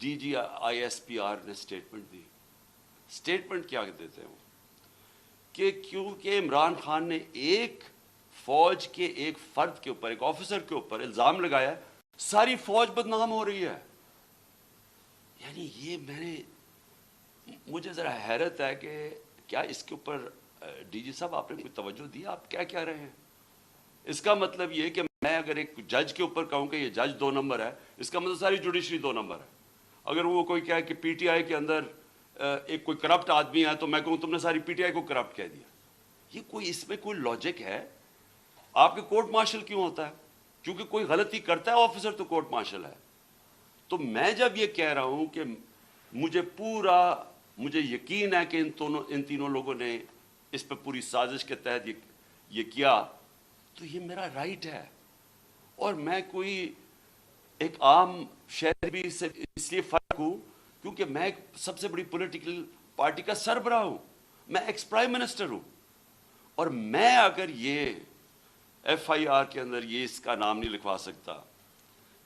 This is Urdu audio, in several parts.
D G I S P R نے اسٹیٹمنٹ دی. اسٹیٹمنٹ کیا دیتے ہیں کہ کیونکہ عمران خان نے ایک فوج کے ایک فرد کے اوپر، ایک آفیسر کے اوپر الزام لگایا، ساری فوج بدنام ہو رہی ہے. یعنی یہ مجھے ذرا حیرت ہے کہ کیا اس کے اوپر ڈی جی صاحب آپ نے کوئی توجہ دی؟ آپ کیا کہہ رہے ہیں؟ اس کا مطلب یہ کہ میں اگر ایک جج کے اوپر کہوں کہ یہ جج 2 نمبر ہے، اس کا مطلب ساری جوڈیشری 2 نمبر ہے. اگر وہ کوئی کہے کہ پی ٹی آئی کے اندر ایک کوئی کرپٹ آدمی ہے تو میں کہوں تم نے ساری پی ٹی آئی کو کرپٹ کہہ دیا. یہ اس میں کوئی لاجک ہے؟ آپ کے کورٹ مارشل کیوں ہوتا ہے؟ کیونکہ کوئی غلطی کرتا ہے آفیسر تو کورٹ مارشل ہے. تو میں جب یہ کہہ رہا ہوں کہ مجھے یقین ہے کہ ان تینوں لوگوں نے اس پہ پوری سازش کے تحت یہ کیا، تو یہ میرا رائٹ ہے. اور میں کوئی ایک عام شہری سے اس لیے فرق ہوں کیونکہ میں ایک سب سے بڑی پولیٹیکل پارٹی کا سربراہ ہوں، میں ایکس پرائم منسٹر ہوں. اور میں اگر یہ ایف آئی آر کے اندر اس کا نام نہیں لکھوا سکتا،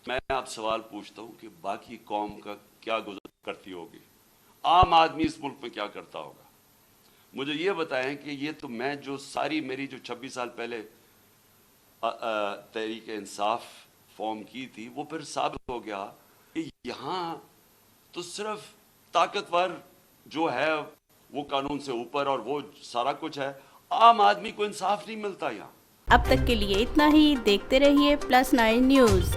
میں آپ سوال پوچھتا ہوں کہ باقی قوم کا کیا گزر کرتی ہوگی، عام آدمی اس ملک میں کیا کرتا ہوگا. مجھے یہ بتائیں کہ یہ تو میں میری جو 26 سال پہلے تحریک انصاف فارم کی تھی، وہ پھر ثابت ہو گیا کہ یہاں تو صرف طاقتور جو ہے وہ قانون سے اوپر اور وہ سارا کچھ ہے، عام آدمی کو انصاف نہیں ملتا یہاں. اب تک کے لیے اتنا ہی. دیکھتے رہیے +9 نیوز.